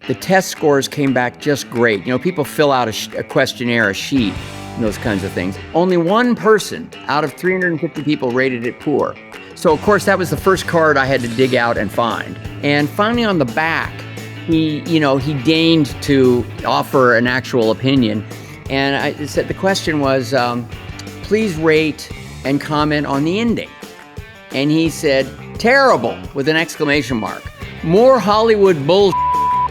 The test scores came back just great. You know, people fill out a questionnaire, a sheet, and those kinds of things. Only one person out of 350 people rated it poor. So, of course, that was the first card I had to dig out and find. And finally, on the back, he deigned to offer an actual opinion. And I said the question was, please rate and comment on the ending. And he said, terrible, with an exclamation mark. More Hollywood bull,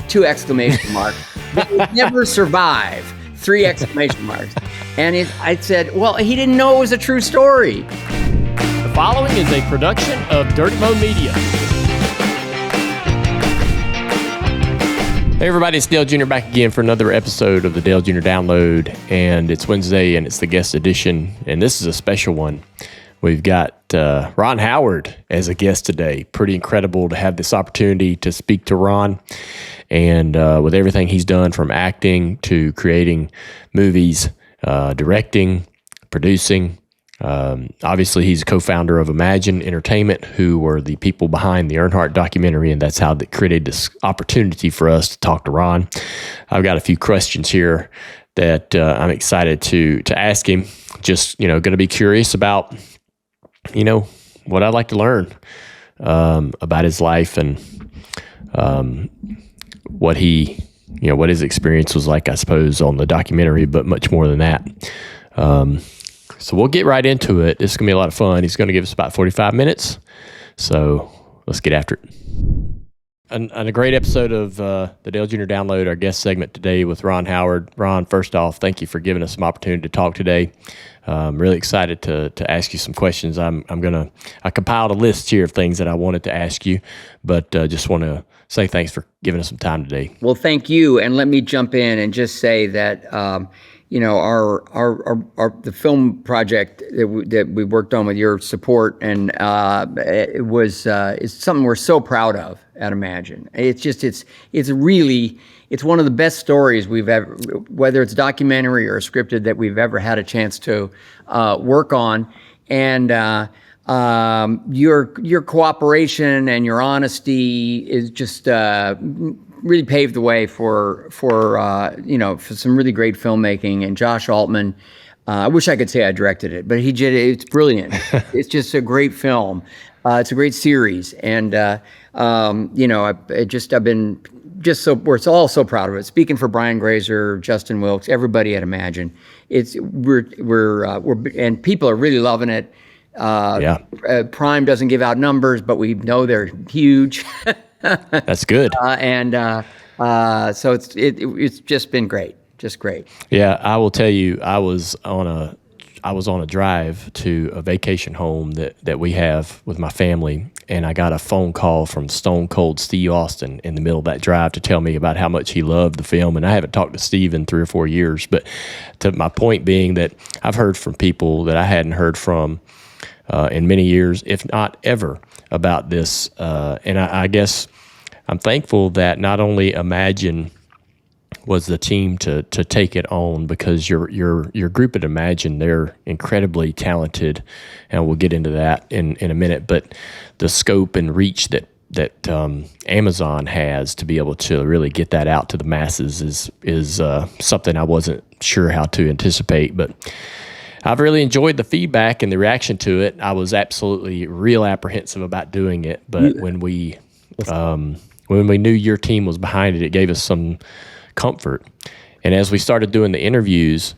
2 exclamation marks. That would never survive, 3 exclamation marks. And I said, well, he didn't know it was a true story. The following is a production of Dirty Mo Media. Hey everybody, it's Dale Jr. back again for another episode of the Dale Jr. Download. And it's Wednesday and it's the guest edition. And this is a special one. We've got Ron Howard as a guest today. Pretty incredible to have this opportunity to speak to Ron. And with everything he's done from acting to creating movies, directing, producing. Obviously, he's a co-founder of Imagine Entertainment, who were the people behind the Earnhardt documentary, and that's how they created this opportunity for us to talk to Ron. I've got a few questions here that I'm excited to ask him. Just, going to be curious about, what I'd like to learn about his life and what his experience was like, I suppose, on the documentary, but much more than that. So we'll get right into it. This is going to be a lot of fun. He's going to give us about 45 minutes. So let's get after it. And a great episode of the Dale Jr. Download, our guest segment today with Ron Howard. Ron, first off, thank you for giving us some opportunity to talk today. I'm really excited to ask you some questions. I compiled a list here of things that I wanted to ask you, but just want to say thanks for giving us some time today. Well, thank you. And let me jump in and just say that, our the film project that we worked on with your support, and it's something we're so proud of at Imagine. It's one of the best stories we've ever, whether it's documentary or scripted, that we've ever had a chance to work on. And your cooperation and your honesty is just really paved the way for some really great filmmaking. And Josh Altman, I wish I could say I directed it, but he did it. It's brilliant. It's just a great film. It's a great series, and I've been we're all so proud of it. Speaking for Brian Grazer, Justin Wilkes, everybody at Imagine, we're and people are really loving it. Prime doesn't give out numbers, but we know they're huge. That's good. So it's just been great, just great. Yeah, I will tell you, I was on a drive to a vacation home that we have with my family, and I got a phone call from Stone Cold Steve Austin in the middle of that drive to tell me about how much he loved the film. And I haven't talked to Steve in 3 or 4 years, but to my point being that I've heard from people that I hadn't heard from in many years, if not ever, about this. And I guess I'm thankful that not only Imagine was the team to take it on, because your group at Imagine, they're incredibly talented, and we'll get into that in a minute. But the scope and reach that Amazon has to be able to really get that out to the masses is something I wasn't sure how to anticipate. But I've really enjoyed the feedback and the reaction to it. I was absolutely real apprehensive about doing it, but when we knew your team was behind it, it gave us some comfort. And as we started doing the interviews,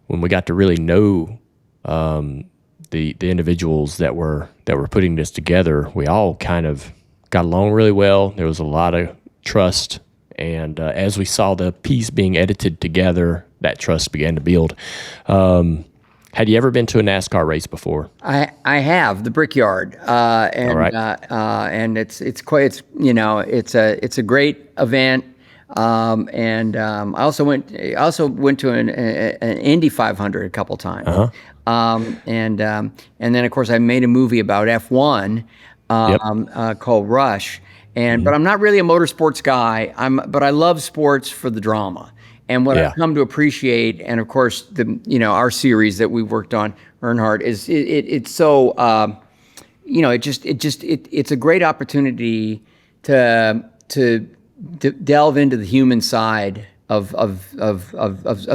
when we got to really know the individuals that were putting this together, we all kind of got along really well. There was a lot of trust, and as we saw the piece being edited together, that trust began to build. Had you ever been to a NASCAR race before? I have, the Brickyard, and all right. And it's a great event. I also went to an Indy 500 a couple times. Uh-huh. And then of course I made a movie about F1 called Rush. But I'm not really a motorsports guy. But I love sports for the drama. And what I've come to appreciate, and of course our series that we worked on, Earnhardt, is it's so it's a great opportunity to delve into the human side of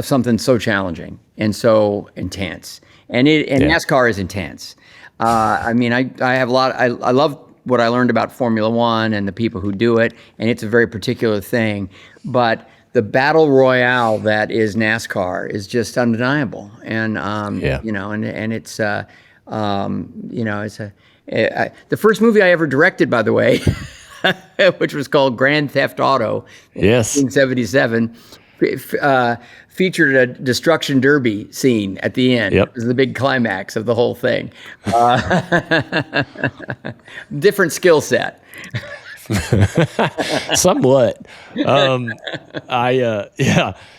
something so challenging and so intense. And NASCAR is intense. I mean, I have a lot. I love what I learned about Formula One and the people who do it, and it's a very particular thing. But the battle royale that is NASCAR is just undeniable. And you know, and it's you know, it's the first movie I ever directed, by the way, which was called Grand Theft Auto in 1977, featured a destruction derby scene at the end. Yep. It was the big climax of the whole thing. Different skill set. Somewhat.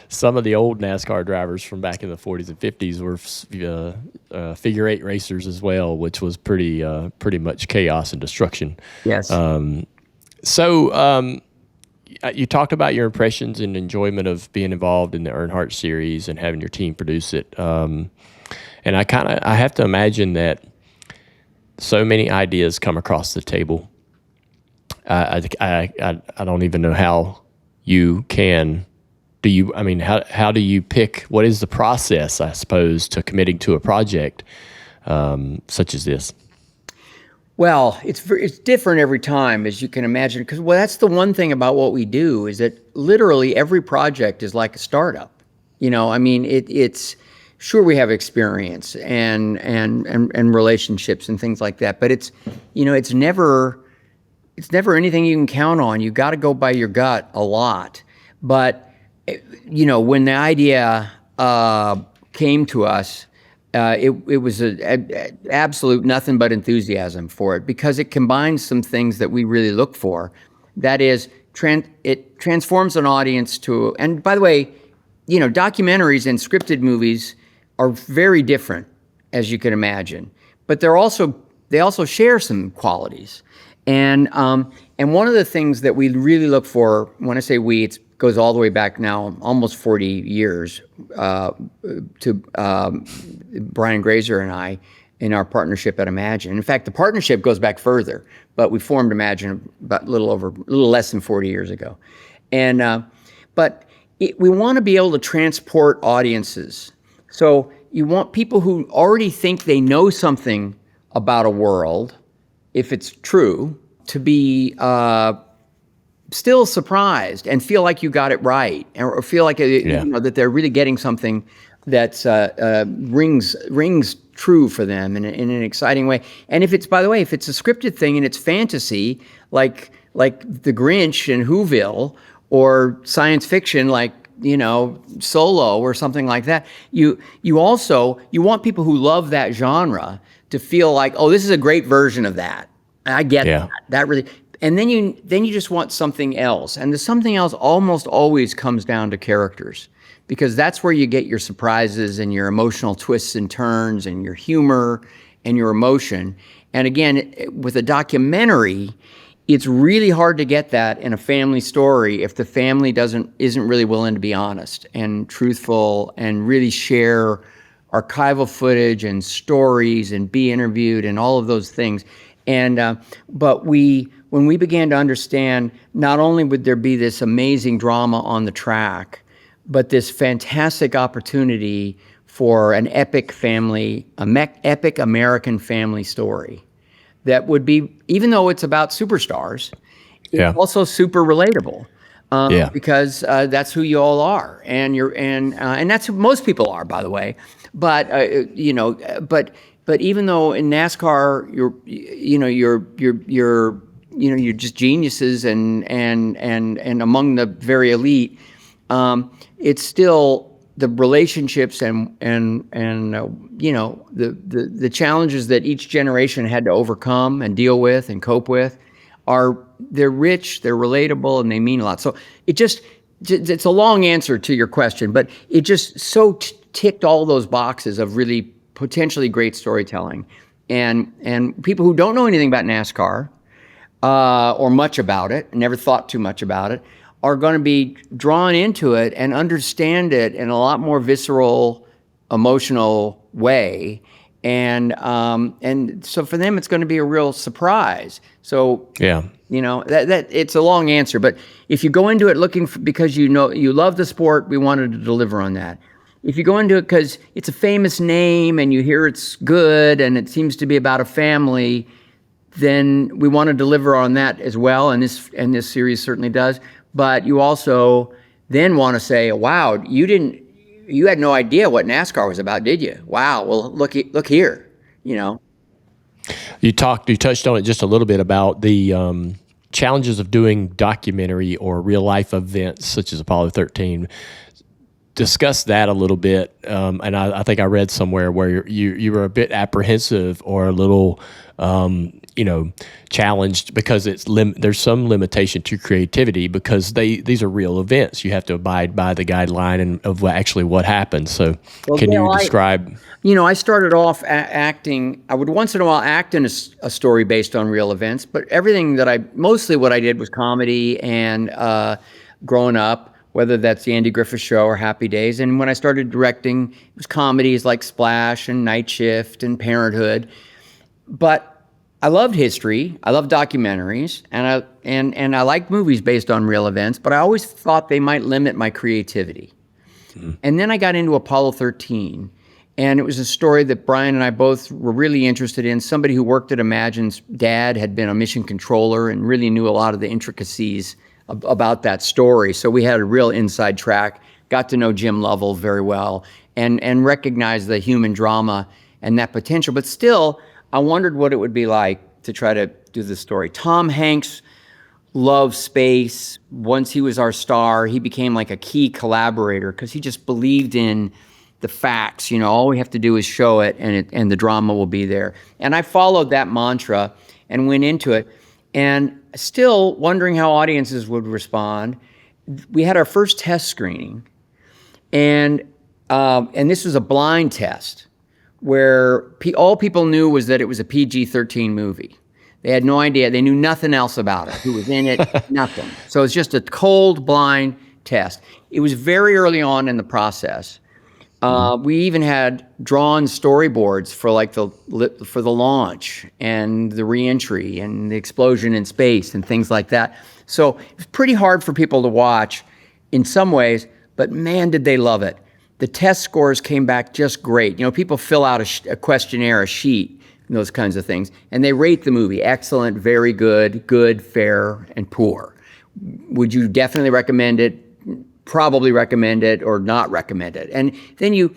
Some of the old NASCAR drivers from back in the 40s and 50s were figure eight racers as well, which was pretty much chaos and destruction. Yes. So you talked about your impressions and enjoyment of being involved in the Earnhardt series and having your team produce it. And I have to imagine that so many ideas come across the table. I don't even know how you can. How do you pick? What is the process, I suppose, to committing to a project such as this? Well, it's different every time, as you can imagine, because that's the one thing about what we do is that literally every project is like a startup. You know, I mean, it's sure we have experience and relationships and things like that, but it's never anything you can count on. You got to go by your gut a lot. But you know, when the idea came to us, it was an absolute nothing but enthusiasm for it, because it combines some things that we really look for. That is, it transforms an audience to, and by the way, you know, documentaries and scripted movies are very different, as you can imagine, but they also share some qualities. And one of the things that we really look for, when I say we, it goes all the way back now, almost 40 years, to Brian Grazer and I in our partnership at Imagine. In fact, the partnership goes back further, but we formed Imagine about a little less than 40 years ago. And but we want to be able to transport audiences. So you want people who already think they know something about a world, if it's true, to be still surprised and feel like you got it right, or feel like you know, that they're really getting something that's rings true for them in an exciting way. And if it's, by the way, if it's a scripted thing and it's fantasy, like The Grinch and Whoville, or science fiction like, you know, Solo or something like that, you want people who love that genre to feel like, oh, this is a great version of that. I get that really. And then you just want something else. And the something else almost always comes down to characters, because that's where you get your surprises and your emotional twists and turns and your humor and your emotion. And again, with a documentary, it's really hard to get that in a family story if the family isn't really willing to be honest and truthful and really share archival footage and stories and be interviewed and all of those things. And but when we began to understand, not only would there be this amazing drama on the track, but this fantastic opportunity for an epic epic American family story that would be, even though it's about superstars, it's also super relatable. Because that's who you all are, and that's who most people are, by the way. But you know, but even though in NASCAR you're just geniuses and among the very elite, it's still the relationships and you know, the challenges that each generation had to overcome and deal with and cope with they're rich, they're relatable, and they mean a lot. So it's a long answer to your question, but it just so ticked all those boxes of really potentially great storytelling, and people who don't know anything about NASCAR or much about it, never thought too much about it, are going to be drawn into it and understand it in a lot more visceral, emotional way, And so for them, it's going to be a real surprise. So Yeah. that it's a long answer, but if you go into it looking for, because you love the sport, we wanted to deliver on that. If you go into it because it's a famous name and you hear it's good and it seems to be about a family, then we want to deliver on that as well. And this series certainly does. But you also then want to say, wow, you had no idea what NASCAR was about, did you? Wow. Well, look here, You touched on it just a little bit about the challenges of doing documentary or real life events such as Apollo 13. Discuss that a little bit, and I think I read somewhere where you were a bit apprehensive or a little, challenged because there's some limitation to creativity because these are real events. You have to abide by the guideline of actually what happened. So, can you describe? I started off acting. I would once in a while act in a story based on real events, but mostly what I did was comedy and growing up. Whether that's the Andy Griffith Show or Happy Days. And when I started directing, it was comedies like Splash and Night Shift and Parenthood. But I loved history. I loved documentaries, and I liked movies based on real events. But I always thought they might limit my creativity. Mm-hmm. And then I got into Apollo 13, and it was a story that Brian and I both were really interested in. Somebody who worked at Imagine's dad had been a mission controller and really knew a lot of the intricacies about that story. So we had a real inside track, got to know Jim Lovell very well, and recognized the human drama and that potential. But still, I wondered what it would be like to try to do this story. Tom Hanks loved space. Once he was our star, he became like a key collaborator because he just believed in the facts. All we have to do is show it, and the drama will be there. And I followed that mantra and went into it. And still wondering how audiences would respond. We had our first test screening, and this was a blind test where all people knew was that it was a PG-13 movie. They had no idea. They knew nothing else about it, who was in it, nothing. So it's just a cold, blind test. It was very early on in the process. We even had drawn storyboards for the launch and the reentry and the explosion in space and things like that. So it was pretty hard for people to watch in some ways, but man, did they love it. The test scores came back just great. People fill out a questionnaire, a sheet, and those kinds of things, and they rate the movie: excellent, very good, good, fair, and poor. Would you definitely recommend it? Probably recommend it or not recommend it. And then you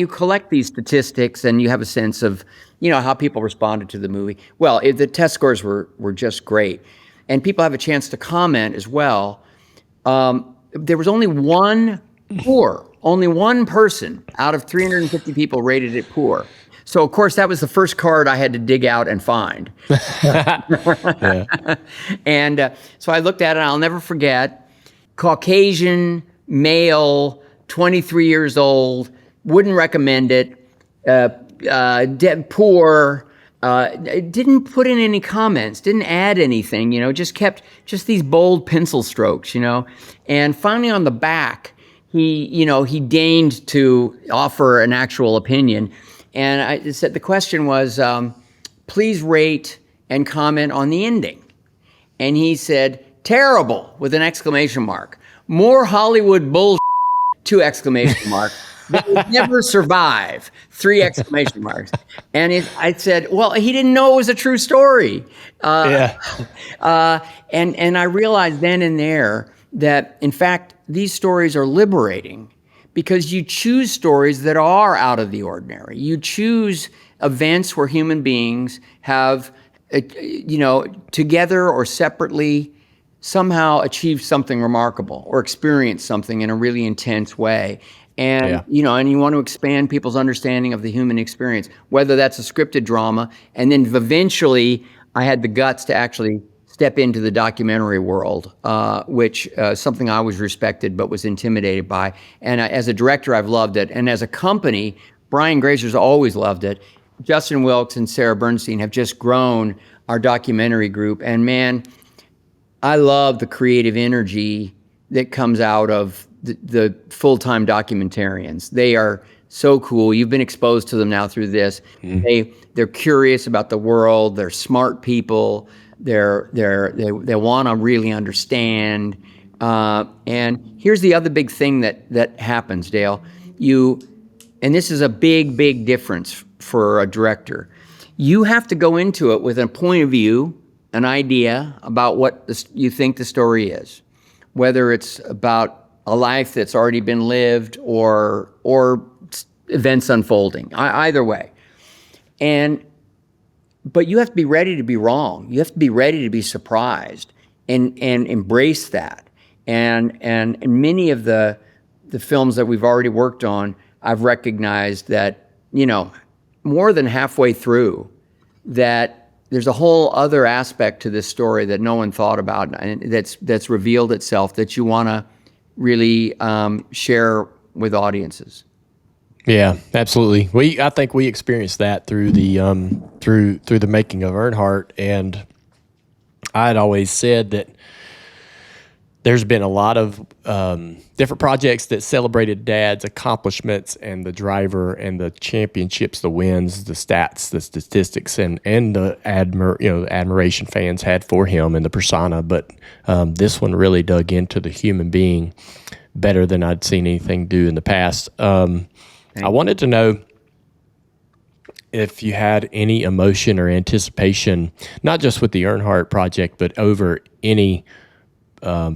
collect these statistics and you have a sense of, how people responded to the movie. Well, the test scores were just great. And people have a chance to comment as well. There was only one person out of 350 people rated it poor. So, of course, that was the first card I had to dig out and find. And so I looked at it, and I'll never forget. Caucasian, male, 23 years old, wouldn't recommend it, poor, didn't put in any comments, didn't add anything, just kept these bold pencil strokes, And finally on the back, he deigned to offer an actual opinion. And I said, the question was, please rate and comment on the ending. And he said, terrible, with an exclamation mark. More Hollywood bullshit, 2 exclamation marks. They would never survive, 3 exclamation marks. And I said, well, he didn't know it was a true story. And I realized then and there that, in fact, these stories are liberating because you choose stories that are out of the ordinary. You choose events where human beings have, together or separately, somehow achieved something remarkable or experienced something in a really intense way. And, and you want to expand people's understanding of the human experience, whether that's a scripted drama. And then eventually I had the guts to actually step into the documentary world, which something I always respected but was intimidated by. And as a director, I've loved it. And as a company, Brian Grazer's always loved it. Justin Wilkes and Sarah Bernstein have just grown our documentary group. And man, I love the creative energy that comes out of the full-time documentarians. They are so cool. You've been exposed to them now through this. They're curious about the world. They're smart people. They want to really understand. And here's the other big thing that happens, Dale. And this is a big difference for a director. You have to go into it with a point of view, an idea about what you think the story is, whether it's about a life that's already been lived or events unfolding. Either way, but you have to be ready to be wrong. You have to be ready to be surprised and embrace that. And many of the films that we've already worked on, I've recognized that, more than halfway through, that there's a whole other aspect to this story that no one thought about, and that's revealed itself, that you want to really share with audiences. Yeah, absolutely. I think we experienced that through the through the making of Earnhardt, and I had always said that there's been a lot of different projects that celebrated Dad's accomplishments and the driver and the championships, the wins, the stats, the statistics, and the admiration fans had for him and the persona. But this one really dug into the human being better than I'd seen anything do in the past. I wanted to know if you had any emotion or anticipation, not just with the Earnhardt project, but over any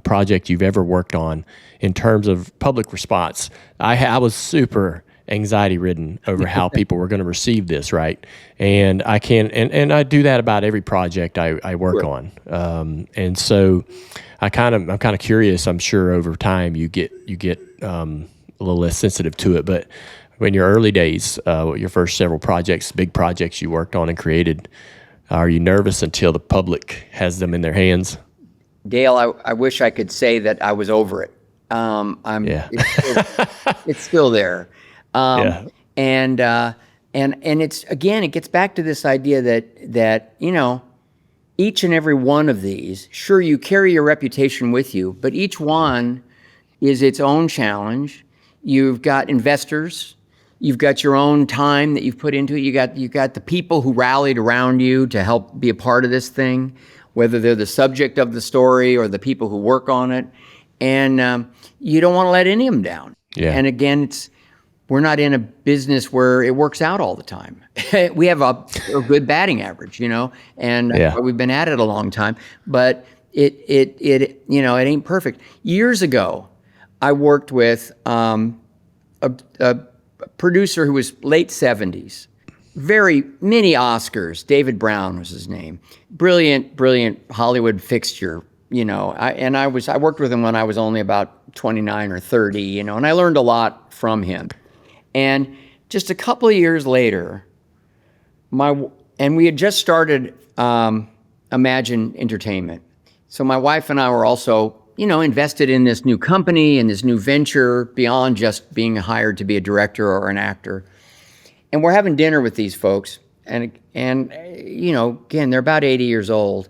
project you've ever worked on in terms of public response. I was super anxiety ridden over how people were going to receive this, right? And I I do that about every project I work on. And so I'm kind of curious. I'm sure over time you get a little less sensitive to it, but in your early days, your first several projects, big projects you worked on and created, are you nervous until the public has them in their hands? Dale, I wish I could say that I was over it. It's still there. And it's, again, it gets back to this idea that each and every one of these, sure, you carry your reputation with you, but each one is its own challenge. You've got investors. You've got your own time that you've put into it. You got the people who rallied around you to help be a part of this thing, whether they're the subject of the story or the people who work on it. And you don't want to let any of them down. Yeah. And again, we're not in a business where it works out all the time. We have a good batting average, and we've been at it a long time, but it ain't perfect. Years ago, I worked with a producer who was late 70s, very many Oscars. David Brown was his name. Brilliant Hollywood fixture, I worked with him when I was only about 29 or 30, and I learned a lot from him. And just a couple of years later, we had just started Imagine Entertainment. So my wife and I were also, invested in this new company and this new venture beyond just being hired to be a director or an actor. And we're having dinner with these folks, and again, they're about 80 years old.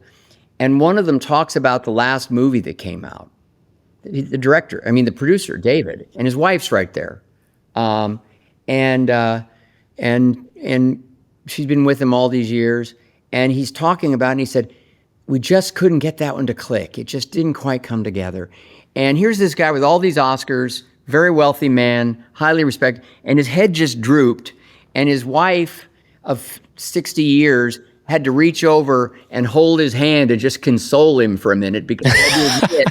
And one of them talks about the last movie that came out. The producer, David, and his wife's right there. And she's been with him all these years. And he's talking about it, and he said, we just couldn't get that one to click. It just didn't quite come together. And here's this guy with all these Oscars, very wealthy man, highly respected, and his head just drooped. And his wife of 60 years had to reach over and hold his hand and just console him for a minute, because I had to admit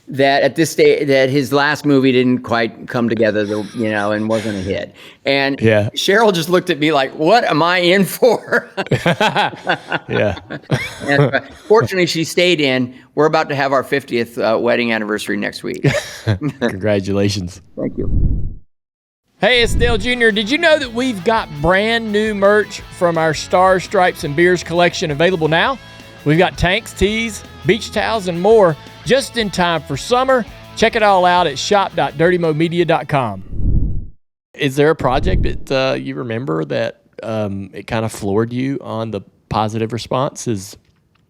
that at this stage, that his last movie didn't quite come together, and wasn't a hit. And Cheryl just looked at me like, what am I in for? And fortunately, she stayed in. We're about to have our 50th wedding anniversary next week. Congratulations. Thank you. Hey, it's Dale Jr. Did you know that we've got brand new merch from our Stars, Stripes, and Beers collection available now? We've got tanks, tees, beach towels, and more just in time for summer. Check it all out at shop.dirtymomedia.com. Is there a project that you remember that it kind of floored you on the positive responses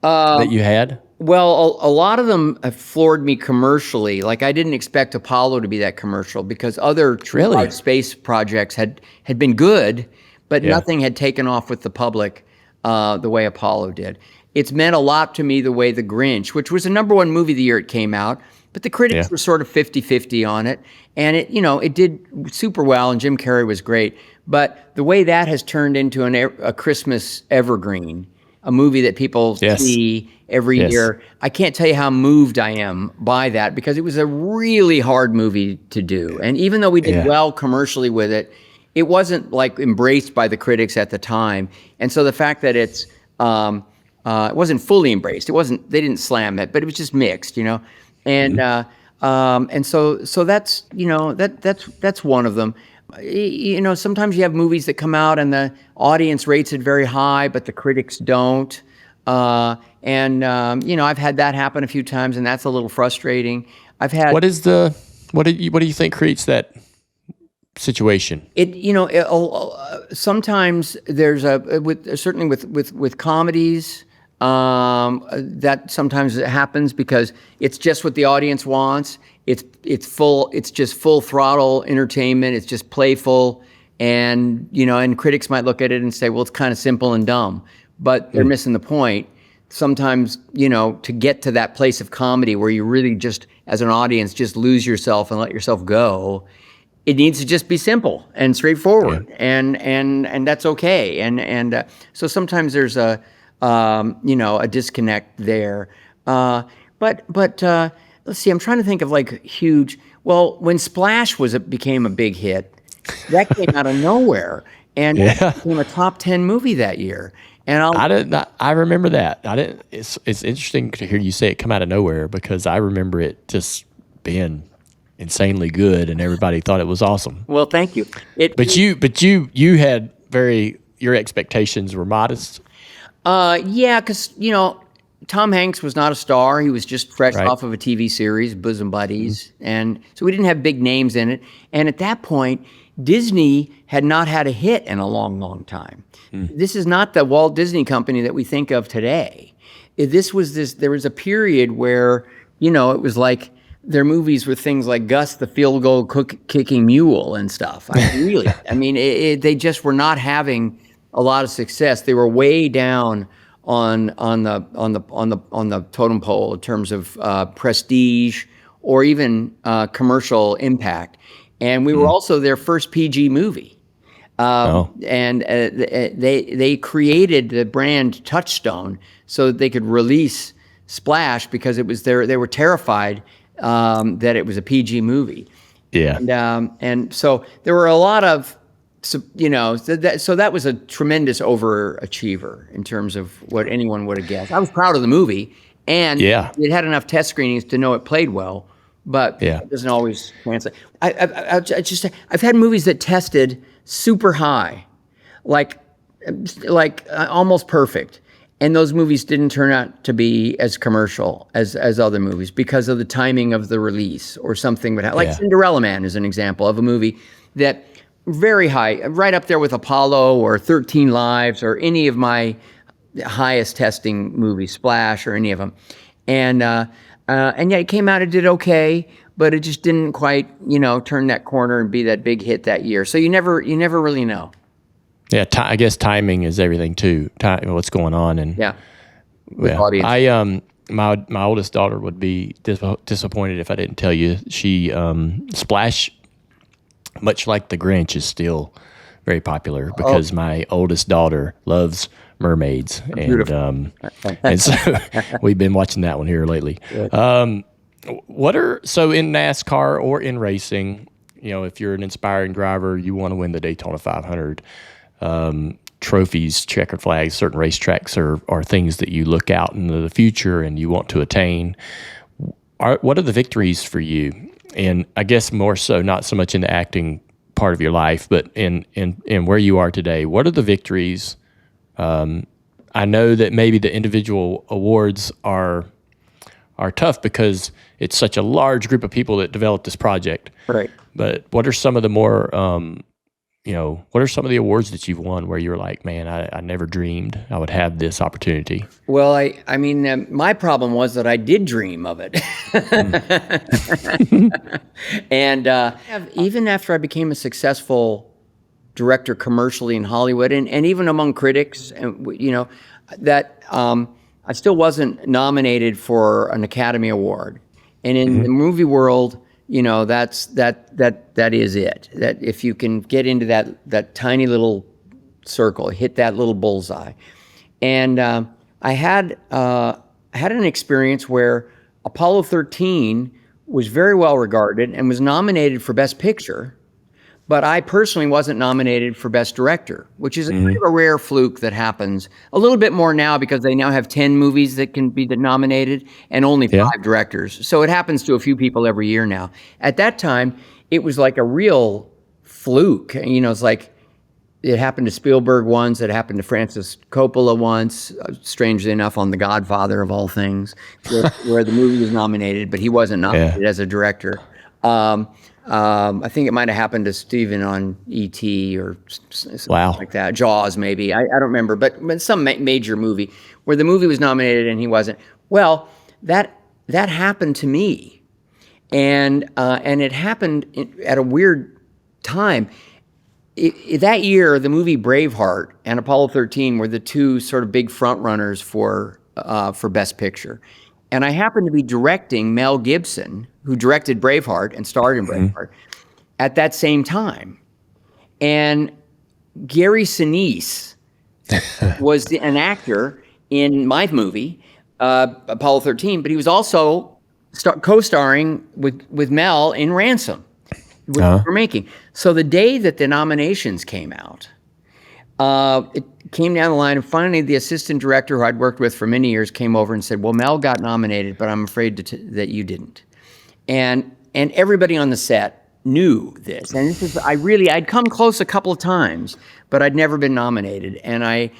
that you had? Well, a lot of them have floored me commercially. Like I didn't expect Apollo to be that commercial because other true Really? life space projects had been good, but Yeah. nothing had taken off with the public the way Apollo did. It's meant a lot to me the way The Grinch, which was the #1 movie the year it came out, but the critics Yeah. were sort of 50-50 on it, and it did super well, and Jim Carrey was great. But the way that has turned into a Christmas evergreen, a movie that people Yes. see every Yes. year. I can't tell you how moved I am by that because it was a really hard movie to do. And even though we did Yeah. well commercially with it, it wasn't like embraced by the critics at the time. And so the fact that it wasn't fully embraced, they didn't slam it, but it was just mixed, And and so that's that's one of them. Sometimes you have movies that come out and the audience rates it very high, but the critics don't. I've had that happen a few times, and that's a little frustrating. I've had What do you think creates that situation? sometimes there's certainly with comedies. That sometimes it happens because it's just what the audience wants. It's just full throttle entertainment. It's just playful, and critics might look at it and say, well, it's kind of simple and dumb, but they're missing the point. Sometimes, to get to that place of comedy where you really just, as an audience, just lose yourself and let yourself go, it needs to just be simple and straightforward, and that's okay. So sometimes there's a disconnect there. But let's see. I'm trying to think of like huge. Well, when Splash became a big hit, that came out of nowhere, and it became a top 10 movie that year. And I remember that. It's interesting to hear you say it come out of nowhere because I remember it just being insanely good and everybody thought it was awesome. Well, thank you. But you had your expectations were modest. Yeah, because Tom Hanks was not a star. He was just fresh Right. off of a TV series, Bosom Buddies, and so we didn't have big names in it. And at that point, Disney had not had a hit in a long, long time. This is not the Walt Disney Company that we think of today. There was a period where, it was like their movies were things like Gus the Field Goal Kicking Mule and stuff. They just were not having a lot of success. They were way down on the totem pole in terms of prestige or even commercial impact. And we were also their first PG movie. And they created the brand Touchstone so that they could release Splash because they were terrified that it was a PG movie. Yeah. And so there were a lot of, so that was a tremendous overachiever in terms of what anyone would have guessed. I was proud of the movie, and it had enough test screenings to know it played well, but it doesn't always translate. I've had movies that tested super high, like almost perfect, and those movies didn't turn out to be as commercial as other movies because of the timing of the release or something. Like Cinderella Man is an example of a movie that very high, right up there with Apollo or 13 Lives or any of my highest testing movies, Splash or any of them. And it came out, it did okay, but it just didn't quite, turn that corner and be that big hit that year. So you never really know. Yeah, I guess timing is everything too. What's going on and Audience. My oldest daughter would be disappointed if I didn't tell you. She Splash, much like The Grinch, is still very popular because my oldest daughter loves mermaids, and so we've been watching that one here lately. So in NASCAR or in racing, if you're an inspiring driver, you want to win the Daytona 500. Trophies, checkered flags, certain racetracks are things that you look out into the future and you want to attain. What are the victories for you? And I guess more so, not so much in the acting part of your life, but in where you are today. What are the victories? I know that maybe the individual awards are tough because it's such a large group of people that developed this project. Right. But what are some of the more what are some of the awards that you've won where you're like, man, I never dreamed I would have this opportunity? Well, I mean, my problem was that I did dream of it. And even after I became a successful director commercially in Hollywood, and even among critics, and that I still wasn't nominated for an Academy Award. And in the movie world, that is it. That if you can get into that tiny little circle, hit that little bullseye. And I had an experience where Apollo 13 was very well regarded and was nominated for Best Picture, but I personally wasn't nominated for Best Director, which is kind of a rare fluke that happens a little bit more now because they now have 10 movies that can be nominated and only 5 directors. So it happens to a few people every year now. At that time, it was like a real fluke. It's like it happened to Spielberg once, it happened to Francis Coppola once, strangely enough on The Godfather of all things, where the movie was nominated, but he wasn't nominated as a director. I think it might have happened to Steven on E.T. or something like that. Jaws, maybe. I don't remember, but some major movie where the movie was nominated and he wasn't. Well, that happened to me, and it happened at a weird time. That year, the movie Braveheart and Apollo 13 were the two sort of big front runners for Best Picture. And I happened to be directing Mel Gibson, who directed Braveheart and starred in Braveheart, at that same time. And Gary Sinise was an actor in my movie, Apollo 13, but he was also co-starring with Mel in Ransom, which we're making. So the day that the nominations came out, it came down the line, and finally the assistant director who I'd worked with for many years came over and said, well, Mel got nominated, but I'm afraid that you didn't. And everybody on the set knew this. And this is, I'd come close a couple of times, but I'd never been nominated. And I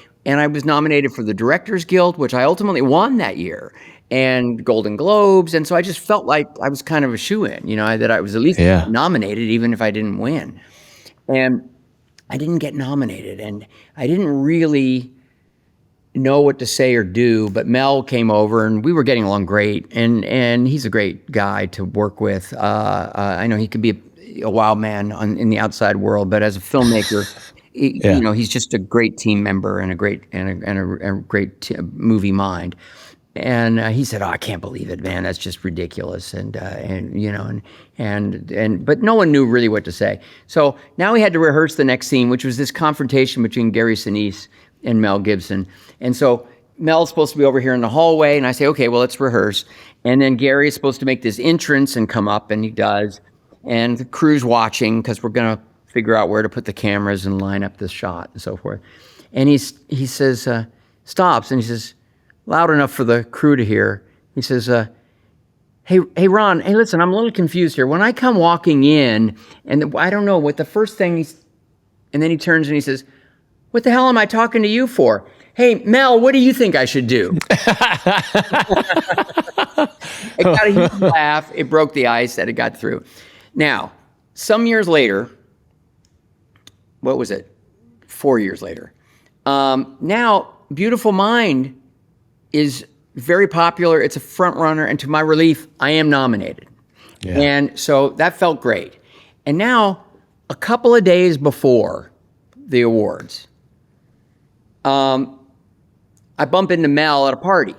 was nominated for the Directors Guild, which I ultimately won that year, and Golden Globes. And so I just felt like I was kind of a shoo-in, that I was at least nominated, even if I didn't win. And I didn't get nominated, and I didn't really know what to say or do, but Mel came over, and we were getting along great, and he's a great guy to work with. I know he could be a wild man in the outside world, but as a filmmaker, he's just a great team member and a great movie mind. And he said, "Oh, I can't believe it, man. That's just ridiculous." But no one knew really what to say. So now we had to rehearse the next scene, which was this confrontation between Gary Sinise and Mel Gibson. And so Mel's supposed to be over here in the hallway, and I say, "Okay, well, let's rehearse." And then Gary is supposed to make this entrance and come up, and he does. And the crew's watching because we're gonna figure out where to put the cameras and line up the shot and so forth. And he says, stops, and he says, loud enough for the crew to hear. He says, hey, Ron, hey, listen, I'm a little confused here. When I come walking in, and I don't know what the first thing and then he turns and he says, what the hell am I talking to you for? Hey, Mel, what do you think I should do? It got a huge laugh. It broke the ice that it got through. Now, some years later, what was it? 4 years later. Now, Beautiful Mind is very popular. It's a front runner, and to my relief, I am nominated. Yeah. And so that felt great. And now, a couple of days before the awards, I bump into Mel at a party.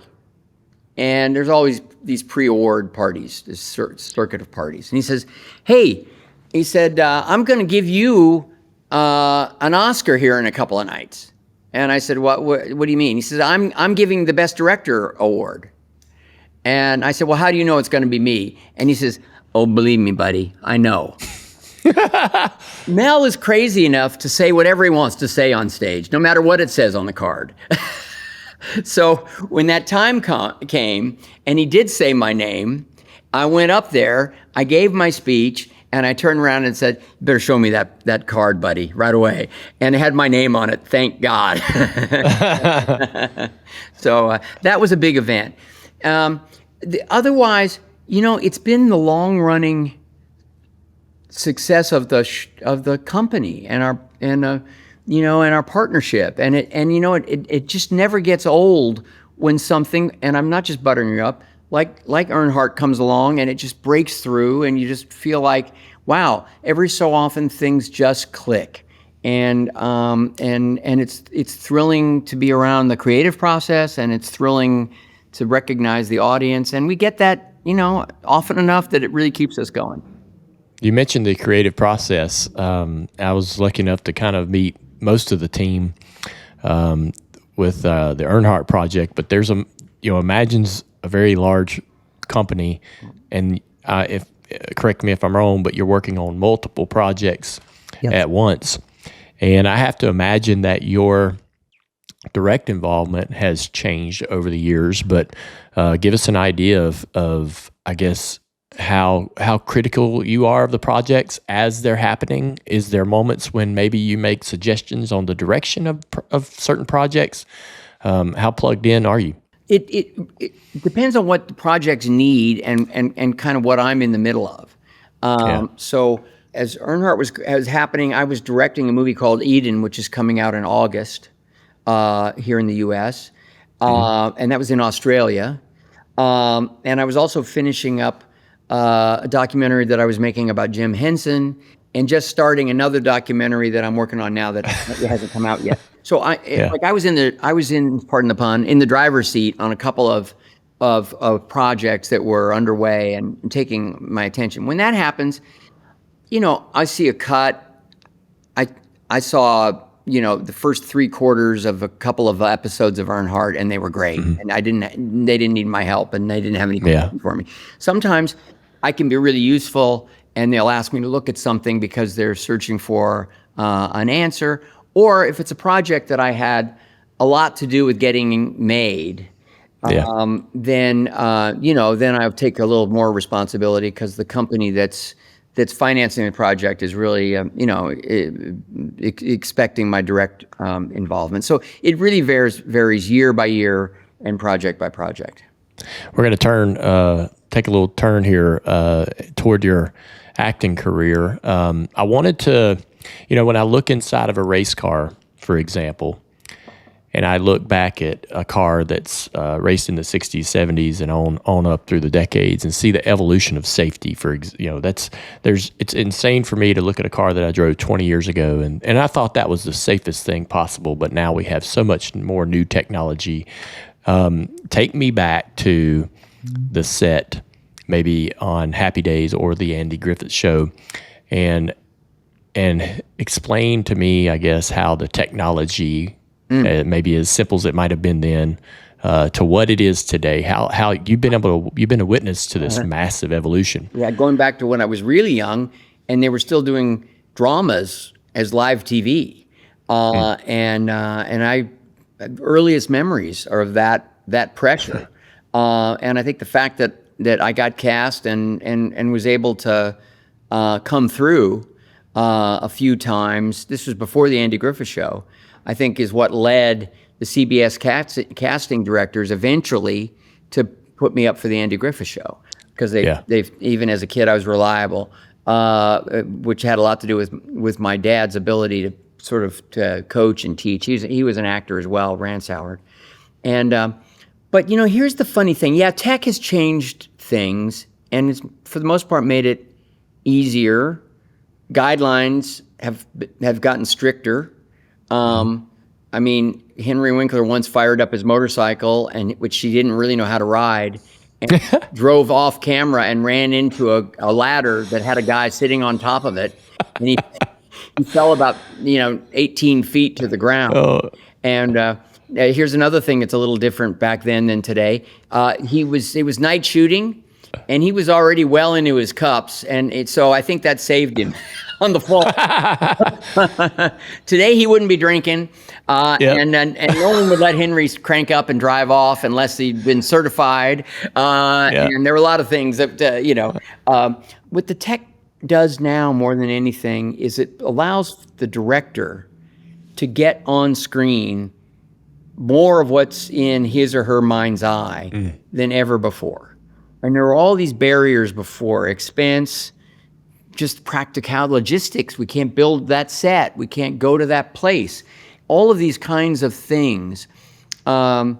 And there's always these pre-award parties, this circuit of parties. And he says, hey, I'm going to give you an Oscar here in a couple of nights. And I said, what do you mean? He says, I'm giving the Best Director award. And I said, well, how do you know it's going to be me? And he says, oh, believe me, buddy, I know. Mel is crazy enough to say whatever he wants to say on stage, no matter what it says on the card. So when that time came and he did say my name, I went up there, I gave my speech, and I turned around and said, you better show me that card, buddy, right away. And it had my name on it, thank God. So that was a big event. Otherwise, it's been the long-running success of the company and and our partnership. And it just never gets old when something, and I'm not just buttering you up, like Earnhardt comes along and it just breaks through, and you just feel like, wow, every so often things just click. And it's thrilling to be around the creative process, and it's thrilling to recognize the audience. And we get that, often enough that it really keeps us going. You mentioned the creative process. I was lucky enough to kind of meet most of the team with the Earnhardt project, but there's Imagine's a very large company, and if correct me if I'm wrong, but you're working on multiple projects at once. And I have to imagine that your direct involvement has changed over the years, but give us an idea of I guess, how critical you are of the projects as they're happening. Is there moments when maybe you make suggestions on the direction of certain projects? How plugged in are you? It depends on what the projects need and kind of what I'm in the middle of. So as Earnhardt was happening, I was directing a movie called Eden, which is coming out in August here in the U.S., and that was in Australia. And I was also finishing up a documentary that I was making about Jim Henson, and just starting another documentary that I'm working on now that hasn't come out yet. So I was in, pardon the pun, in the driver's seat on a couple of projects that were underway and taking my attention. When that happens, I see a cut. I saw, the first 3/4 of a couple of episodes of Earnhardt, and they were great. And they didn't need my help, and they didn't have any questions for me. Sometimes I can be really useful, and they'll ask me to look at something because they're searching for an answer. Or if it's a project that I had a lot to do with getting made, then I'll take a little more responsibility, because the company that's financing the project is really, expecting my direct involvement. So it really varies year by year and project by project. We're going to take a little turn here toward your acting career. I wanted to, when I look inside of a race car, for example, and I look back at a car that's raced in the 60s, 70s, and on up through the decades, and see the evolution of safety. It's insane for me to look at a car that I drove 20 years ago, and I thought that was the safest thing possible. But now we have so much more new technology. Take me back to the set, maybe on Happy Days or the Andy Griffith Show, and explain to me, I guess, how the technology, maybe as simple as it might have been then, to what it is today. How you've been a witness to this massive evolution. Yeah, going back to when I was really young, and they were still doing dramas as live TV, and I earliest memories are of that pressure, and I think the fact that I got cast and was able to come through a few times. This was before the Andy Griffith Show, I think, is what led the CBS casting directors eventually to put me up for the Andy Griffith Show, because they've even as a kid I was reliable, which had a lot to do with my dad's ability to sort of to coach and teach. He was an actor as well, Ransauer, and but here's the funny thing. Yeah, tech has changed things, and it's for the most part made it easier. Guidelines have gotten stricter. I mean, Henry Winkler once fired up his motorcycle, which he didn't really know how to ride, and drove off camera and ran into a ladder that had a guy sitting on top of it, and he fell about 18 feet to the ground. And here's another thing that's a little different back then than today. It was night shooting, and he was already well into his cups, and so I think that saved him on the fall. Today he wouldn't be drinking, and no one would let Henry crank up and drive off unless he'd been certified. And there were a lot of things that what the tech does now more than anything is it allows the director to get on screen more of what's in his or her mind's eye than ever before. And there were all these barriers before: expense, just practical logistics. We can't build that set. We can't go to that place. All of these kinds of things that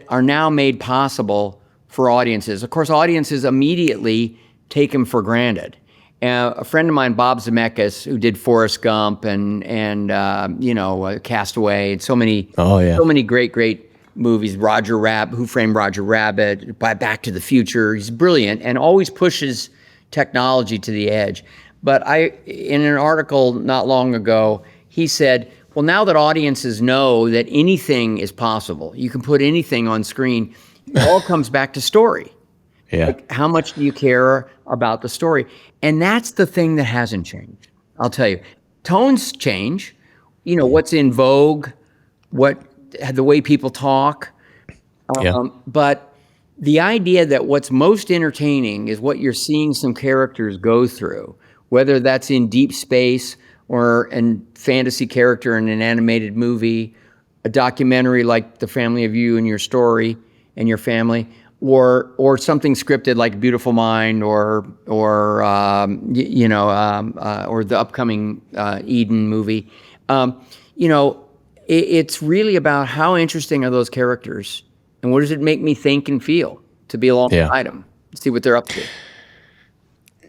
are now made possible for audiences. Of course, audiences immediately take them for granted. A friend of mine, Bob Zemeckis, who did Forrest Gump and Castaway, and so many great movies. Roger Rabbit, Who Framed Roger Rabbit, by Back to the Future. He's brilliant and always pushes technology to the edge. But in an article not long ago, he said, well, now that audiences know that anything is possible, you can put anything on screen, it all comes back to story. Yeah. Like, how much do you care about the story? And that's the thing that hasn't changed. I'll tell you. Tones change. What's in vogue, the way people talk. But the idea that what's most entertaining is what you're seeing some characters go through, whether that's in deep space or in fantasy character in an animated movie, a documentary like The Family of You and Your Story and Your Family, or something scripted like Beautiful Mind or the upcoming Eden movie. It's really about how interesting are those characters and what does it make me think and feel to be alongside them, see what they're up to.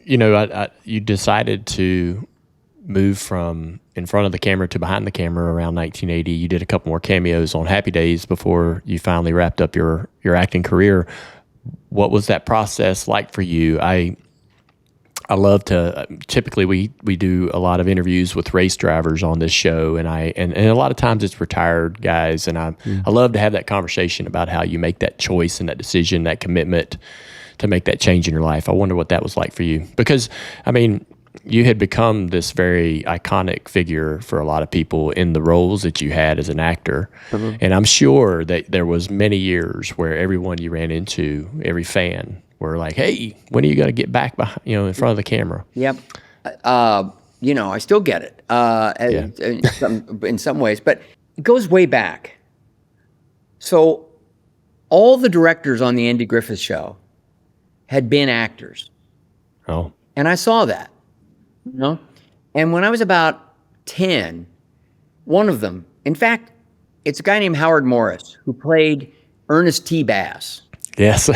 You decided to move from in front of the camera to behind the camera around 1980. You did a couple more cameos on Happy Days before you finally wrapped up your acting career. What was that process like for you? I love to, typically we do a lot of interviews with race drivers on this show, and a lot of times it's retired guys, and I love to have that conversation about how you make that choice and that decision, that commitment to make that change in your life. I wonder what that was like for you, because you had become this very iconic figure for a lot of people in the roles that you had as an actor. Mm-hmm. And I'm sure that there was many years where everyone you ran into, every fan, were like, hey, when are you going to get back behind, in front of the camera? Yep. I still get it in some ways, but it goes way back. So all the directors on the Andy Griffith Show had been actors. Oh. And I saw that. And when I was about 10, one of them, in fact, it's a guy named Howard Morris who played Ernest T. Bass. Yes.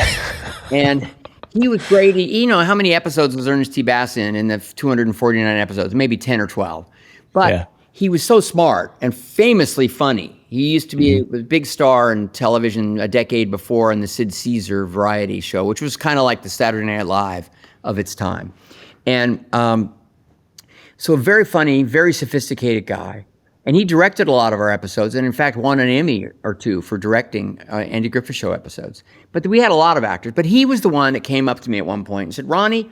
And he was great. How many episodes was Ernest T. Bass in the 249 episodes? Maybe 10 or 12. But he was so smart and famously funny. He used to be a big star in television a decade before in the Sid Caesar variety show, which was kind of like the Saturday Night Live of its time. And so a very funny, very sophisticated guy. And he directed a lot of our episodes, and in fact won an Emmy or two for directing Andy Griffith Show episodes. But we had a lot of actors. But he was the one that came up to me at one point and said, Ronnie,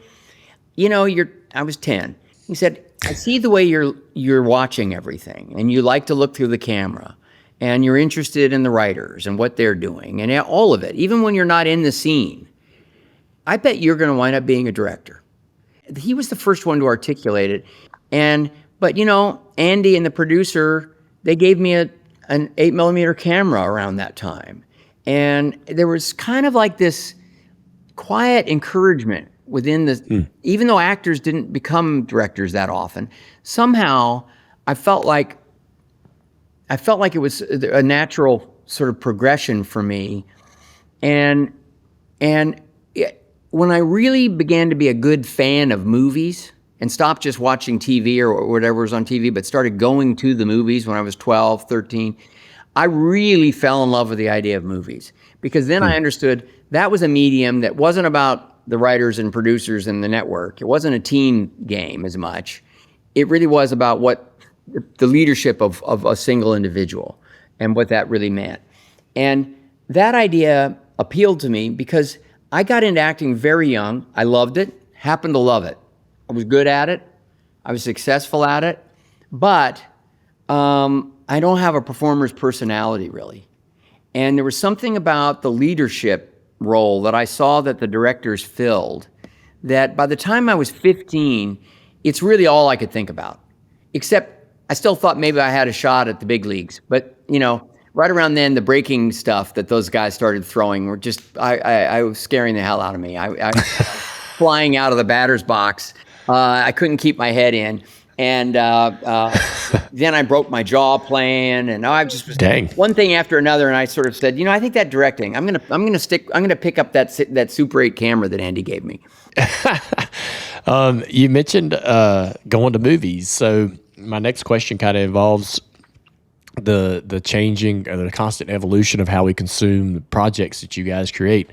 I was 10. He said, I see the way you're watching everything, and you like to look through the camera, and you're interested in the writers and what they're doing, and all of it, even when you're not in the scene. I bet you're going to wind up being a director. He was the first one to articulate it. But Andy and the producer, they gave me an 8mm camera around that time. And there was kind of like this quiet encouragement within even though actors didn't become directors that often, somehow I felt like it was a natural sort of progression for me. And when I really began to be a good fan of movies and stopped just watching TV or whatever was on TV, but started going to the movies when I was 12, 13, I really fell in love with the idea of movies, because then I understood that was a medium that wasn't about the writers and producers and the network. It wasn't a team game as much. It really was about what the leadership of a single individual and what that really meant. And that idea appealed to me because I got into acting very young. I loved it, happened to love it. I was good at it. I was successful at it. But I don't have a performer's personality, really. And there was something about the leadership role that I saw that the directors filled that by the time I was 15, it's really all I could think about. Except I still thought maybe I had a shot at the big leagues. But, right around then, the breaking stuff that those guys started throwing were just, I was scaring the hell out of me. flying out of the batter's box. I couldn't keep my head in. And then I broke my jaw playing, and I just was Dang. one thing after another. And I sort of said, I think that directing, I'm gonna pick up that Super 8 camera that Andy gave me. You mentioned going to movies, so my next question kind of involves the changing or the constant evolution of how we consume the projects that you guys create.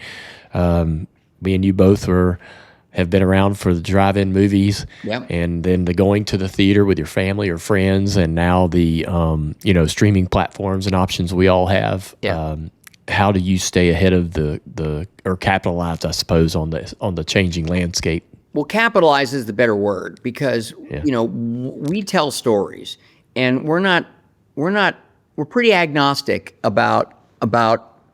Me and you both have been around for the drive-in movies, Yep. and then the going to the theater with your family or friends, and now the streaming platforms and options we all have. Yeah. How do you stay ahead of or capitalize, I suppose, on the changing landscape? Well, capitalize is the better word, because we tell stories, and we're pretty agnostic about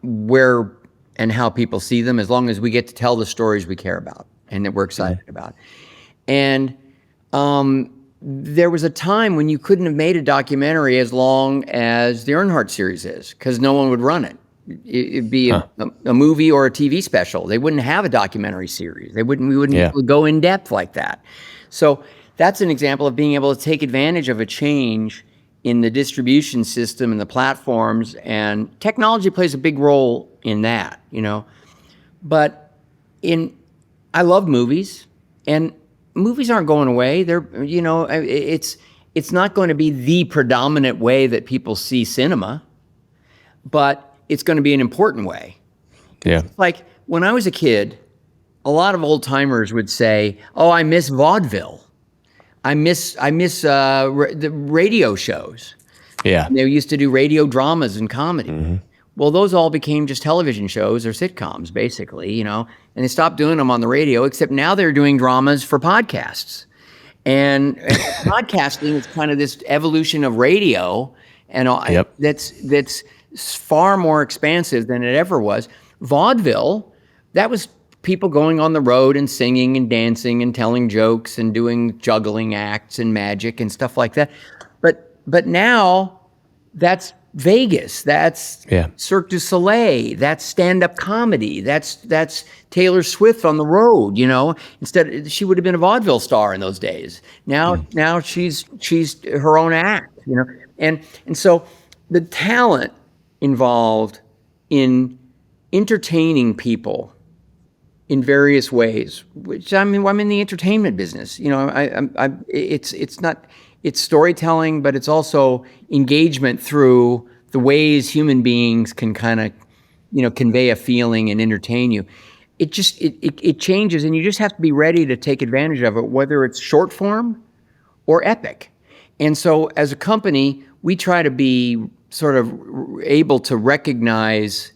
where and how people see them, as long as we get to tell the stories we care about and that we're excited about. And there was a time when you couldn't have made a documentary as long as the Earnhardt series is, because no one would run it. It'd be a movie or a TV special. They wouldn't have a documentary series. We wouldn't go in depth like that. So that's an example of being able to take advantage of a change in the distribution system and the platforms, and technology plays a big role in that, But I love movies, and movies aren't going away. They're, it's not going to be the predominant way that people see cinema, but it's going to be an important way. Yeah. Like when I was a kid, a lot of old timers would say, "Oh, I miss vaudeville. I miss the radio shows." Yeah. And they used to do radio dramas and comedy. Mm-hmm. Well, those all became just television shows or sitcoms, basically, and they stopped doing them on the radio, except now they're doing dramas for podcasts. And podcasting is kind of this evolution of radio, and that's far more expansive than it ever was. Vaudeville, that was people going on the road and singing and dancing and telling jokes and doing juggling acts and magic and stuff like that. But now that's Vegas, that's Cirque du Soleil, that's stand-up comedy, that's Taylor Swift on the road. Instead she would have been a vaudeville star in those days. Now she's her own act. And so the talent involved in entertaining people in various ways, which I'm in the entertainment business. It's storytelling, but it's also engagement through the ways human beings can kind of, convey a feeling and entertain you. It changes, and you just have to be ready to take advantage of it, whether it's short form or epic. And so as a company, we try to be sort of able to recognize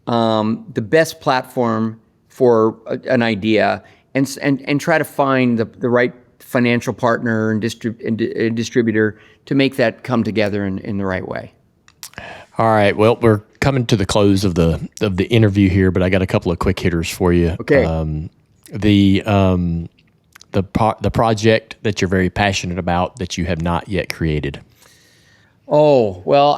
the best platform for an idea, and try to find the right financial partner and distributor to make that come together in the right way. All right. Well, we're coming to the close of the interview here, but I got a couple of quick hitters for you. Okay. The project that you're very passionate about that you have not yet created. Oh, well,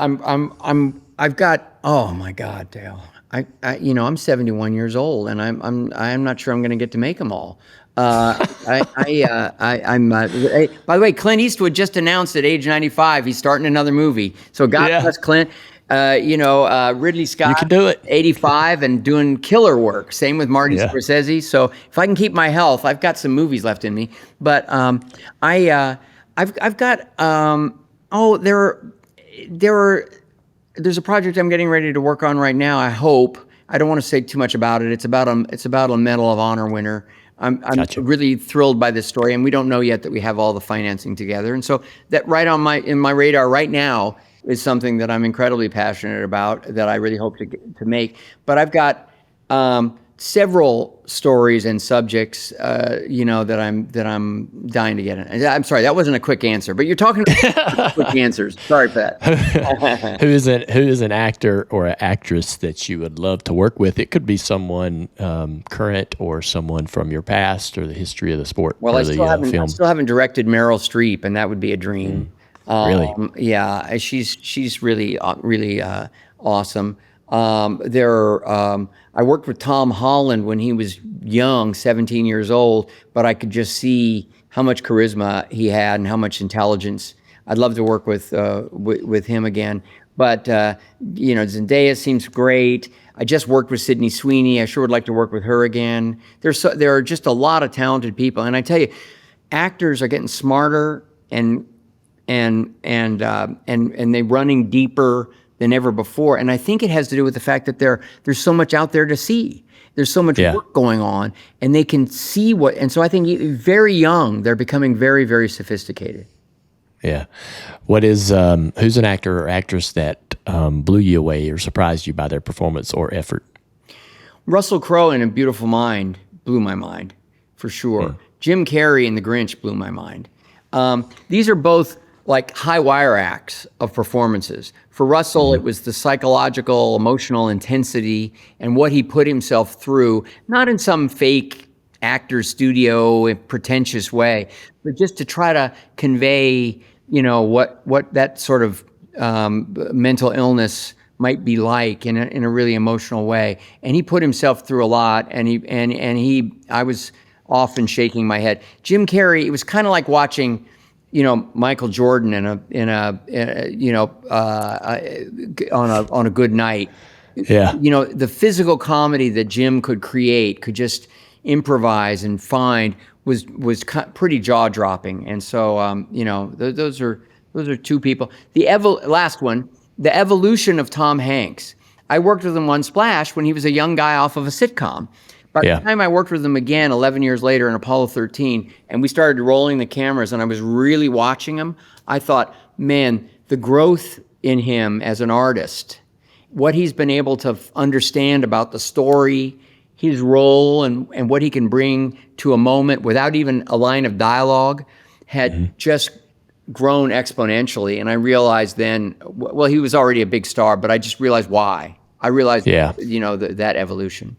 I've got, oh my God, Dale. I'm 71 years old, and I'm not sure I'm going to get to make them all. By the way, Clint Eastwood just announced at age 95 he's starting another movie. So God bless Clint. Ridley Scott, you can do it. 85 and doing killer work. Same with Marty Scorsese. So if I can keep my health, I've got some movies left in me. But I've got there's a project I'm getting ready to work on right now. I hope. I don't want to say too much about it. It's about a Medal of Honor winner. I'm Gotcha. really thrilled by this story, and we don't know yet that we have all the financing together. And so that in my radar right now is something that I'm incredibly passionate about, that I really hope to make. But I've got several stories and subjects, that I'm dying to get in. I'm sorry, that wasn't a quick answer, but you're talking about quick answers. Sorry for that. Who is an actor or an actress that you would love to work with? It could be someone current or someone from your past or the history of the sport. Well, I still film. haven't directed Meryl Streep, and that would be a dream. Really? Yeah, she's really awesome. I worked with Tom Holland when he was young, 17 years old, but I could just see how much charisma he had and how much intelligence. I'd love to work with him again. But Zendaya seems great. I just worked with Sydney Sweeney. I sure would like to work with her again. There are just a lot of talented people, and I tell you, actors are getting smarter and they're running deeper than ever before. And I think it has to do with the fact that there's so much out there to see. There's so much work going on, and they can see what. And so I think very young, they're becoming very, very sophisticated. Yeah. What is who's an actor or actress that blew you away or surprised you by their performance or effort? Russell Crowe in A Beautiful Mind blew my mind, for sure. Jim Carrey in The Grinch blew my mind. These are both like high wire acts of performances. For Russell, it was the psychological, emotional intensity and what he put himself through, not in some fake actor studio pretentious way, but just to try to convey, what that sort of mental illness might be like in a really emotional way. And he put himself through a lot, and I was often shaking my head. Jim Carrey, it was kind of like watching, Michael Jordan on a good night. Yeah. The physical comedy that Jim could create, could just improvise and find was pretty jaw dropping. And so, those are two people. Last one, the evolution of Tom Hanks. I worked with him on Splash when he was a young guy off of a sitcom. By the time I worked with him again 11 years later in Apollo 13, and we started rolling the cameras and I was really watching him, I thought, man, the growth in him as an artist, what he's been able to understand about the story, his role, and what he can bring to a moment without even a line of dialogue had just grown exponentially. And I realized then, well, he was already a big star, but I just realized why. I realized, that evolution.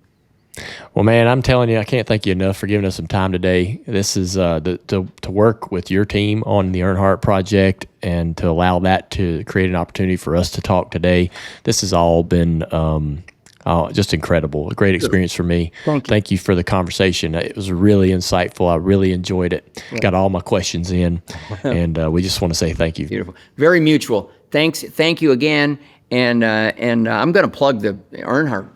Well, man, I'm telling you, I can't thank you enough for giving us some time today. This is to work with your team on the Earnhardt project and to allow that to create an opportunity for us to talk today. This has all been just incredible, a great experience for me. Thank you for the conversation. It was really insightful. I really enjoyed it. Got all my questions in, and we just want to say thank you. Beautiful, very mutual. Thank you again, and I'm going to plug the Earnhardt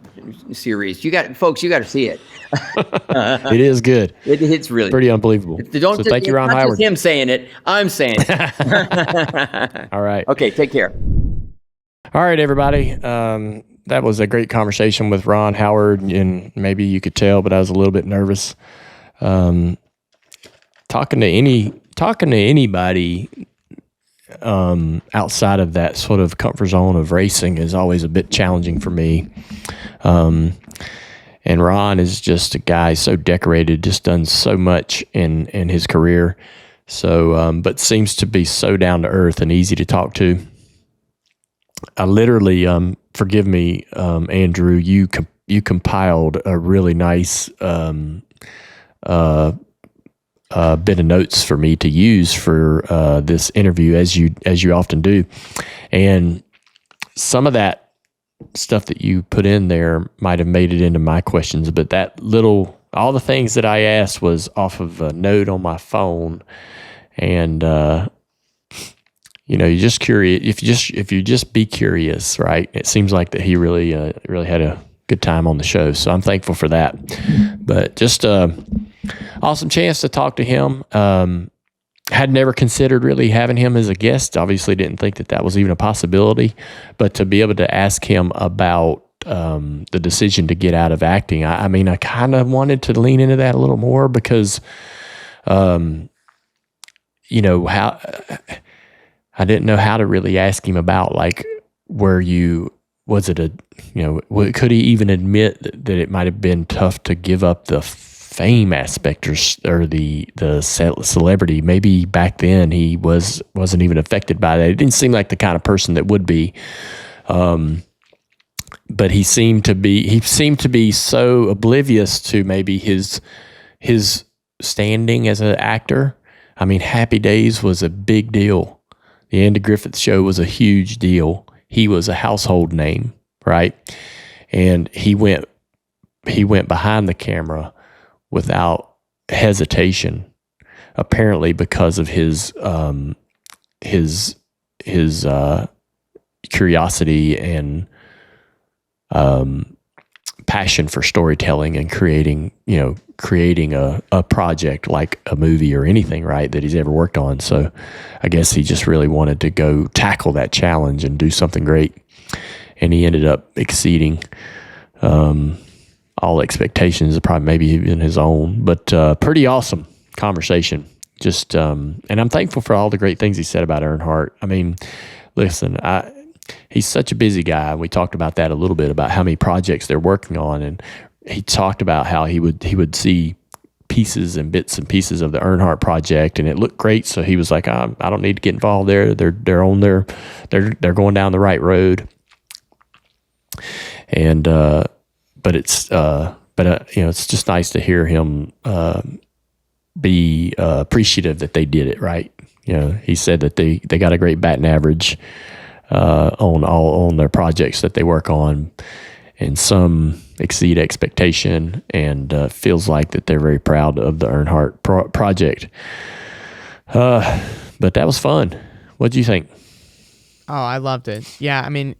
series. You got to see it. It is good. It's really pretty unbelievable. So thank you, Ron Howard. Not just him saying it, I'm saying it. All right. Okay, take care. All right, everybody. That was a great conversation with Ron Howard, and maybe you could tell, but I was a little bit nervous. Talking to anybody outside of that sort of comfort zone of racing is always a bit challenging for me. And Ron is just a guy so decorated, just done so much in his career. So, but seems to be so down to earth and easy to talk to. I literally, forgive me, Andrew, you compiled a really nice bit of notes for me to use for this interview, as you often do, and some of that stuff that you put in there might have made it into my questions, but all the things that I asked was off of a note on my phone, and you're just curious. If you just be curious, right? It seems like that he really had a good time on the show, so I'm thankful for that. But just awesome chance to talk to him. Had never considered really having him as a guest. Obviously didn't think that was even a possibility, but to be able to ask him about the decision to get out of acting, I kind of wanted to lean into that a little more because, how I didn't know how to really ask him about, like, could he even admit that it might have been tough to give up the fame aspect or the celebrity? Maybe back then he wasn't even affected by that. It didn't seem like the kind of person that would be. But he seemed to be so oblivious to maybe his standing as an actor. Happy Days was a big deal. The Andy Griffith Show was a huge deal. He was a household name, right? And he went behind the camera without hesitation, apparently because of his curiosity and passion for storytelling and creating a project like a movie or anything, right, that he's ever worked on. So I guess he just really wanted to go tackle that challenge and do something great. And he ended up exceeding all expectations, probably maybe even his own, but pretty awesome conversation. Just, and I'm thankful for all the great things he said about Earnhardt. I mean, listen, he's such a busy guy. We talked about that a little bit, about how many projects they're working on. And he talked about how he would see pieces and bits and pieces of the Earnhardt project, and it looked great. So he was like, I don't need to get involved there. They're going down the right road. And, but it's just nice to hear him, be appreciative that they did it right. He said that they got a great batting average on their projects that they work on, and some exceed expectation, and feels like that they're very proud of the Earnhardt project. But that was fun. What do you think? Oh, I loved it. Yeah, I mean,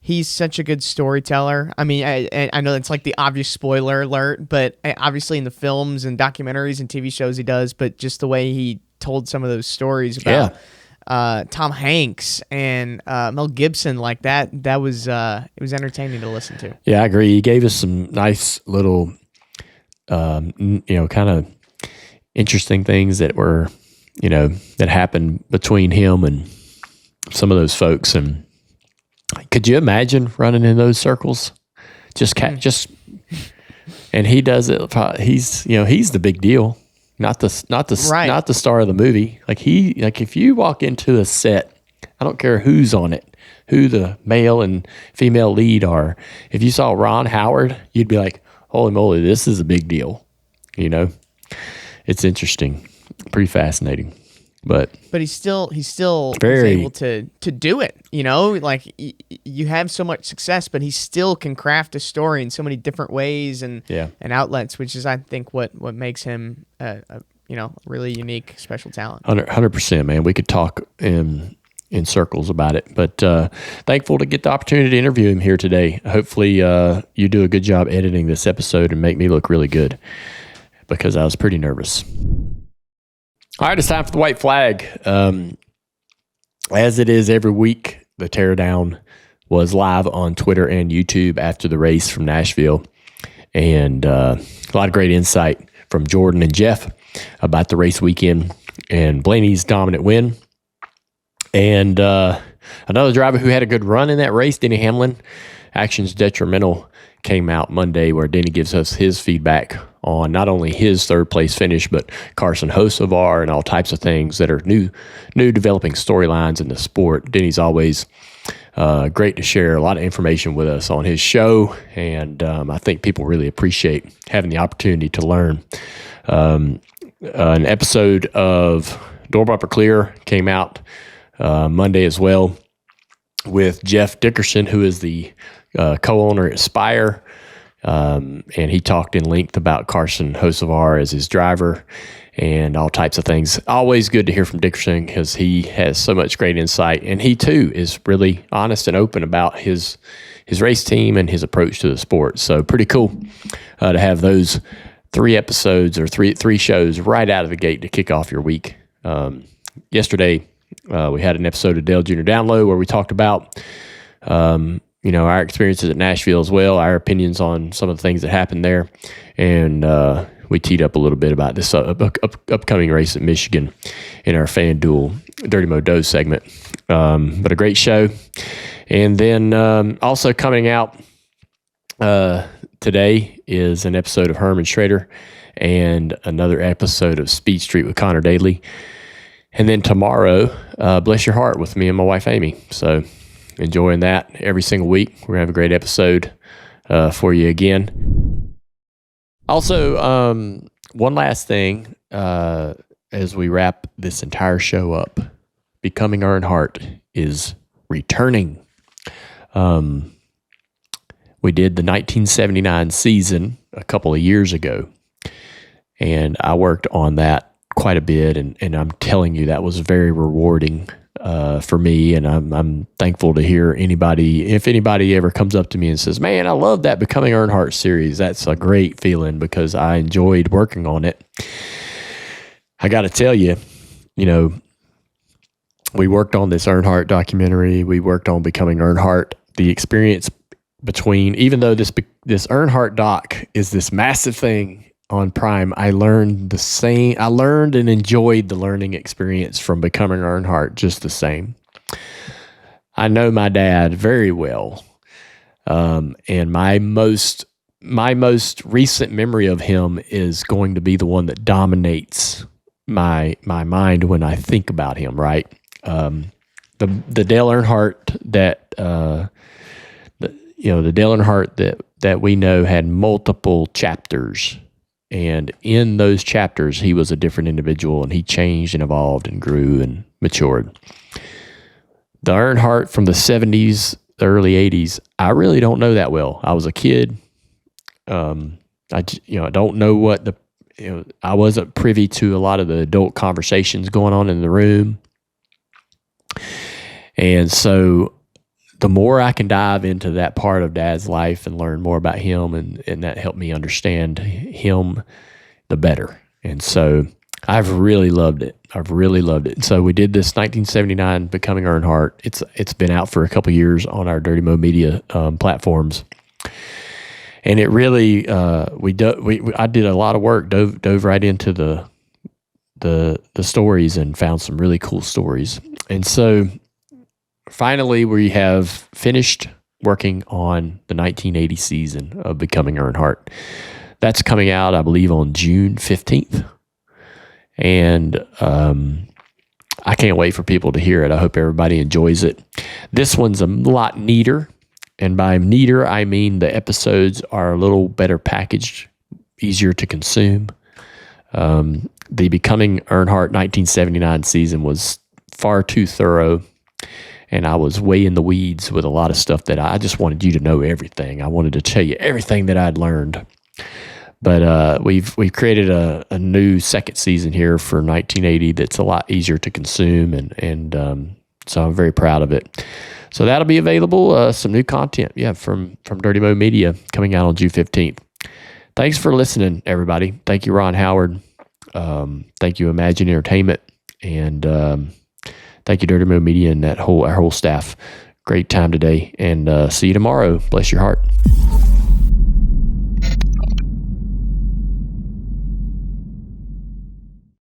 he's such a good storyteller. I mean, I know it's like the obvious spoiler alert, but obviously in the films and documentaries and TV shows he does, but just the way he told some of those stories about Tom Hanks and Mel Gibson, like that was it was entertaining to listen to. Yeah, I agree. He gave us some nice little, kind of interesting things that were, that happened between him and some of those folks. And could you imagine running in those circles? And he does it. He's the big deal, not the star of the movie. Like if you walk into a set, I don't care who's on it, who the male and female lead are. If you saw Ron Howard, you'd be like, holy moly, this is a big deal. It's interesting, pretty fascinating. But he's still able to do it. Like you have so much success, but he still can craft a story in so many different ways and outlets, which is, I think, what makes him a really unique, special talent. 100%, man. We could talk in circles about it, but thankful to get the opportunity to interview him here today. Hopefully, you do a good job editing this episode and make me look really good, because I was pretty nervous. All right, it's time for the white flag. As it is every week, the teardown was live on Twitter and YouTube after the race from Nashville. And a lot of great insight from Jordan and Jeff about the race weekend and Blaney's dominant win. And another driver who had a good run in that race, Denny Hamlin, actions detrimental, came out Monday, where Denny gives us his feedback on not only his third place finish, but Carson Hocevar and all types of things that are new developing storylines in the sport. Denny's always great to share a lot of information with us on his show, and I think people really appreciate having the opportunity to learn. An episode of Door Bumper Clear came out Monday as well, with Jeff Dickerson, who is the co-owner at Spire. And he talked in length about Carson Hocevar as his driver and all types of things. Always good to hear from Dickerson, because he has so much great insight, and he too is really honest and open about his race team and his approach to the sport. So pretty cool to have those 3 episodes or three shows right out of the gate to kick off your week. Yesterday, we had an episode of Dale Jr. Download where we talked about our experiences at Nashville as well, our opinions on some of the things that happened there. And we teed up a little bit about this upcoming race at Michigan in our FanDuel Dirty Mo Doe segment. But a great show. And then also coming out today is an episode of Herman Schrader and another episode of Speed Street with Connor Daly. And then tomorrow, Bless Your Heart with me and my wife, Amy. So enjoying that every single week. We're going to have a great episode for you again. Also, one last thing as we wrap this entire show up. Becoming Earnhardt is returning. We did the 1979 season a couple of years ago, and I worked on that quite a bit, and I'm telling you, that was very rewarding for me, and I'm thankful to hear if anybody ever comes up to me and says, man, I love that Becoming Earnhardt series. That's a great feeling because I enjoyed working on it. I got to tell you, we worked on this Earnhardt documentary. We worked on Becoming Earnhardt. The experience between, even though this Earnhardt doc is this massive thing on Prime, I learned and enjoyed the learning experience from Becoming Earnhardt just the same. I know my dad very well. And my most recent memory of him is going to be the one that dominates my mind when I think about him, right? The Dale Earnhardt the Dale Earnhardt that we know had multiple chapters, and in those chapters he was a different individual, and he changed and evolved and grew and matured. The Earnhardt from the 70s, the early 80s, I really don't know that well. I was a kid. I don't know what I wasn't privy to a lot of the adult conversations going on in the room. And so the more I can dive into that part of Dad's life and learn more about him, and that helped me understand him, the better. And so I've really loved it. So we did this 1979 Becoming Earnhardt. It's been out for a couple years on our Dirty Mo Media platforms. And it really, I did a lot of work, dove right into the stories and found some really cool stories. And so finally, we have finished working on the 1980 season of Becoming Earnhardt. That's coming out, I believe, on June 15th. And I can't wait for people to hear it. I hope everybody enjoys it. This one's a lot neater. And by neater, I mean the episodes are a little better packaged, easier to consume. The Becoming Earnhardt 1979 season was far too thorough, and I was way in the weeds with a lot of stuff that I just wanted you to know everything. I wanted to tell you everything that I'd learned. But we've created a new second season here for 1980 that's a lot easier to consume, and so I'm very proud of it. So that'll be available, some new content, from Dirty Mo Media coming out on June 15th. Thanks for listening, everybody. Thank you, Ron Howard. Thank you, Imagine Entertainment, and thank you, Dirty Mo Media, and our whole staff. Great time today, and see you tomorrow. Bless your heart.